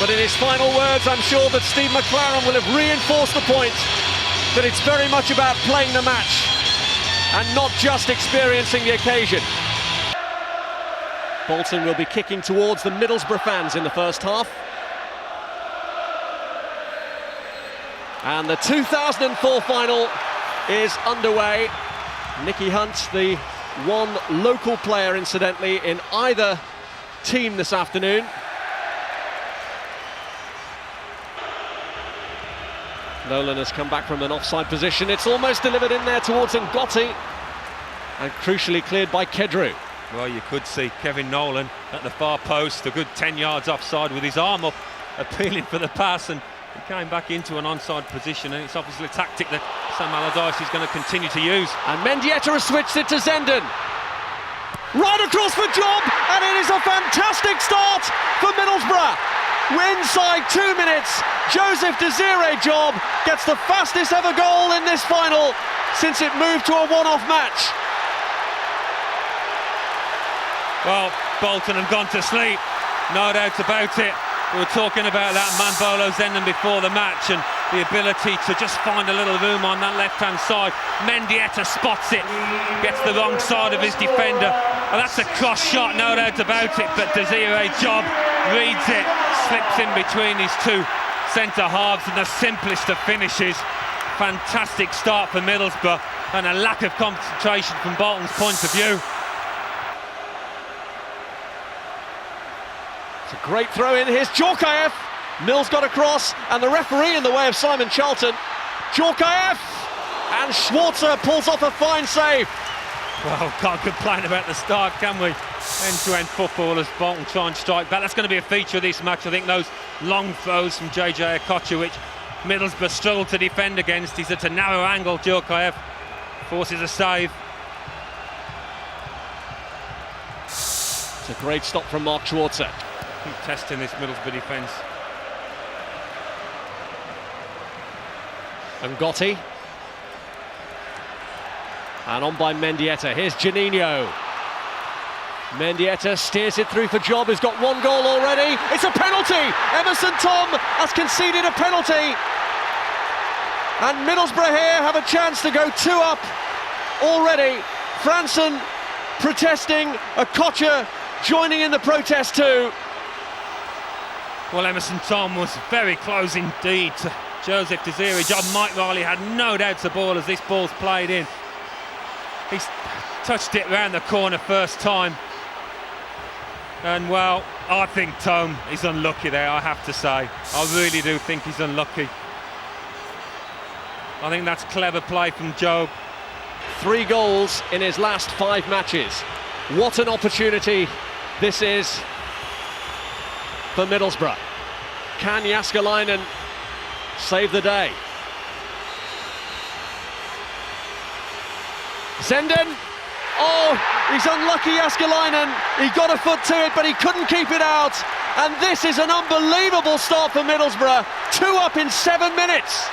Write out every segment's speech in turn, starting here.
But in his final words, I'm sure that Steve McLaren will have reinforced the point that it's very much about playing the match and not just experiencing the occasion. Bolton will be kicking towards the Middlesbrough fans in the first half. And the 2004 final is underway. Nicky Hunt, the one local player, incidentally, in either team this afternoon. Nolan has come back from an offside position. It's almost delivered in there towards Ngotti, and crucially cleared by Kedru. Well, you could see Kevin Nolan at the far post, a good 10 yards offside, with his arm up, appealing for the pass, and he came back into an onside position, and it's obviously a tactic that Sam Allardyce is going to continue to use. And Mendieta has switched it to Zenden. Right across for Job, and it is a fantastic start for Middlesbrough. Inside 2 minutes, Joseph Desiree Job gets the fastest ever goal in this final since it moved to a one-off match. Well, Bolton have gone to sleep, no doubt about it. We were talking about that man Bolo Zenden before the match, and the ability to just find a little room on that left-hand side. Mendieta spots it, gets the wrong side of his defender. Well, that's a cross shot, no doubt about it, but Desiree Job reads it, slips in between his two centre-halves, and the simplest of finishes. Fantastic start for Middlesbrough, and a lack of concentration from Bolton's point of view. It's a great throw in. Here's Djorkaeff. Mills got across, and the referee in the way of Simon Charlton. Djorkaeff, and Schwarzer pulls off a fine save. Well, can't complain about the start, can we? End-to-end football as Bolton try and strike back. That's going to be a feature of this match. I think those long throws from JJ Okocha, which Middlesbrough struggled to defend against. He's at a narrow angle. Djorkaeff forces a save. It's a great stop from Mark Schwarzer. Keep testing this Middlesbrough defence. Ngotti. And on by Mendieta. Here's Janino. Mendieta steers it through for Job, who's got one goal already. It's a penalty! Emerson Tom has conceded a penalty. And Middlesbrough here have a chance to go 2 up already. Franson protesting, Okocha joining in the protest too. Well, Emerson Tom was very close indeed to Joseph Desiree Job. Mike Riley had no doubts the ball as this ball's played in. He's touched it round the corner first time. And, well, I think Tom is unlucky there, I have to say. I really do think he's unlucky. I think that's clever play from Job. 3 goals in his last 5 matches. What an opportunity this is for Middlesbrough. Can Jääskeläinen save the day? Zenden. Oh, he's unlucky, Jääskeläinen. He got a foot to it, but he couldn't keep it out. And this is an unbelievable start for Middlesbrough. 2 up in 7 minutes.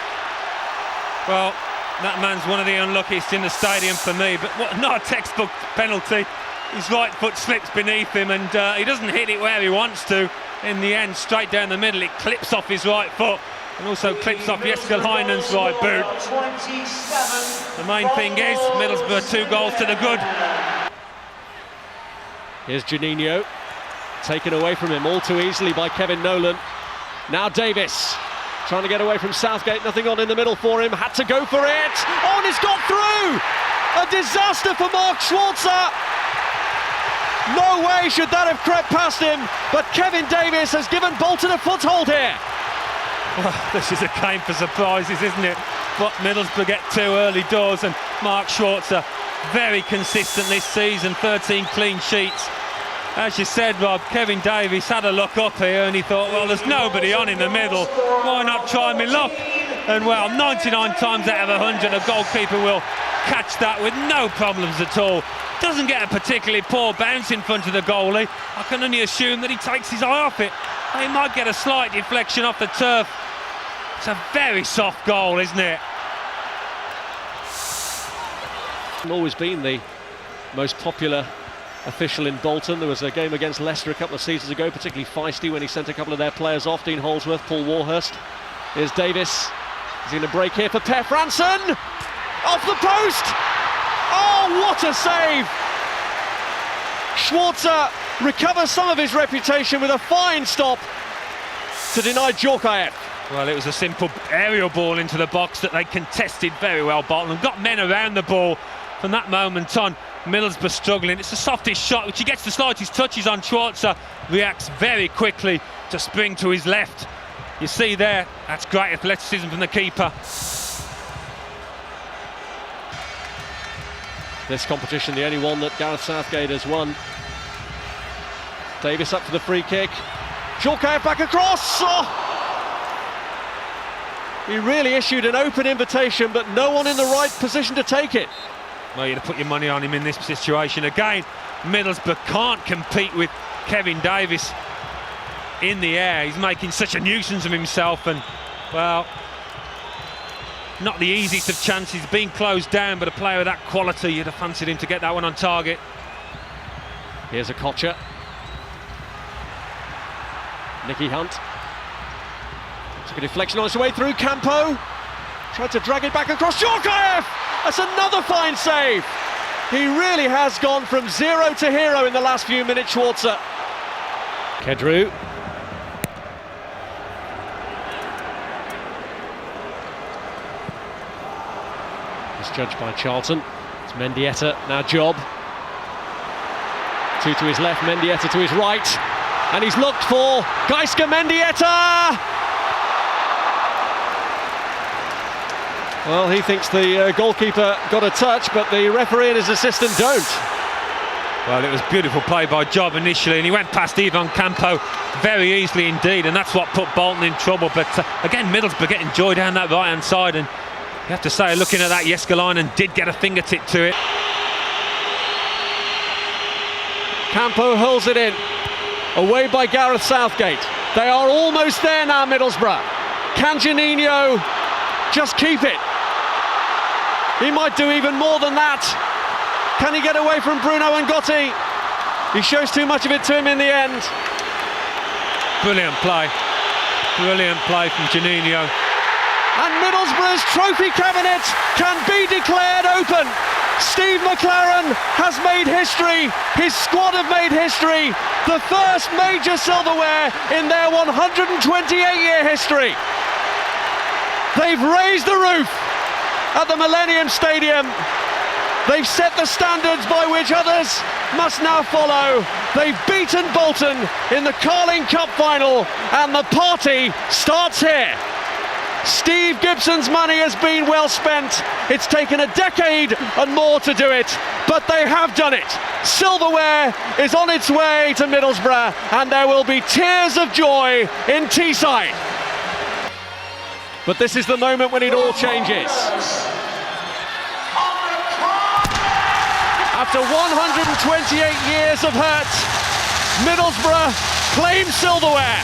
Well, that man's one of the unluckiest in the stadium for me, but not a textbook penalty. His right foot slips beneath him, and he doesn't hit it where he wants to. In the end, straight down the middle, it clips off his right foot and also clips off Jääskeläinen's right boot. The main thing is Middlesbrough 2 goals to the good. Here's Janino, taken away from him all too easily by Kevin Nolan. Now Davis, trying to get away from Southgate, nothing on in the middle for him, had to go for it. Oh, and it's got through! A disaster for Mark Schwarzer. No way should that have crept past him, but Kevin Davis has given Bolton a foothold here. Well, this is a game for surprises, isn't it? But Middlesbrough get 2 early doors, and Mark Schwarzer very consistent this season, 13 clean sheets. As you said, Rob, Kevin Davies had a look up here and he thought, well, there's nobody on in the middle, why not try me luck? And well, 99 times out of 100 a goalkeeper will catch that with no problems at all. Doesn't get a particularly poor bounce in front of the goalie. I can only assume that he takes his eye off it. He might get a slight deflection off the turf. It's a very soft goal, isn't it? Always been the most popular official in Bolton. There was a game against Leicester a couple of seasons ago, particularly feisty when he sent a couple of their players off. Dean Holdsworth, Paul Warhurst. Here's Davis. He's going to break here for Per Franson. Off the post! Oh, what a save! Schwarzer recovers some of his reputation with a fine stop to deny Djorkaeff. Well, it was a simple aerial ball into the box that they contested very well, Bolton, and got men around the ball. From that moment on, Middlesbrough struggling. It's the softest shot, which he gets the slightest touches on. Schwarzer reacts very quickly to spring to his left. You see there, that's great athleticism from the keeper. This competition, the only one that Gareth Southgate has won. Davis up for the free kick. Djorkaeff back across. Oh! He really issued an open invitation, but no one in the right position to take it. Well, you'd have put your money on him in this situation. Again, Middlesbrough can't compete with Kevin Davis in the air. He's making such a nuisance of himself, and, well, not the easiest of chances, being closed down, but a player of that quality, you'd have fancied him to get that one on target. Here's a Kocher. Nicky Hunt. Took a deflection on its way through. Campo tried to drag it back across. Djorkaeff! That's another fine save. He really has gone from zero to hero in the last few minutes, Schwarzer. Kedru. Misjudged by Charlton. It's Mendieta, now Job. Two to his left, Mendieta to his right. And he's looked for Geisker. Mendieta! Well, he thinks the goalkeeper got a touch, but the referee and his assistant don't. Well, it was beautiful play by Job initially, and he went past Ivan Campo very easily indeed, and that's what put Bolton in trouble. But again, Middlesbrough getting joy down that right-hand side, and you have to say, looking at that, Jeskalainen did get a fingertip to it. Campo hurls it in, away by Gareth Southgate. They are almost there now, Middlesbrough. Can Juninho just keep it? He might do even more than that. Can he get away from Bruno and Gotti? He shows too much of it to him in the end. Brilliant play from Juninho. And Middlesbrough's trophy cabinet can be declared open. Steve McLaren has made history. His squad have made history. The first major silverware in their 128-year history. They've raised the roof at the Millennium Stadium. They've set the standards by which others must now follow. They've beaten Bolton in the Carling Cup final, and the party starts here. Steve Gibson's money has been well spent. It's taken a decade and more to do it, but they have done it. Silverware is on its way to Middlesbrough, and there will be tears of joy in Teesside. But this is the moment when it all changes. After 128 years of hurt, Middlesbrough claim silverware.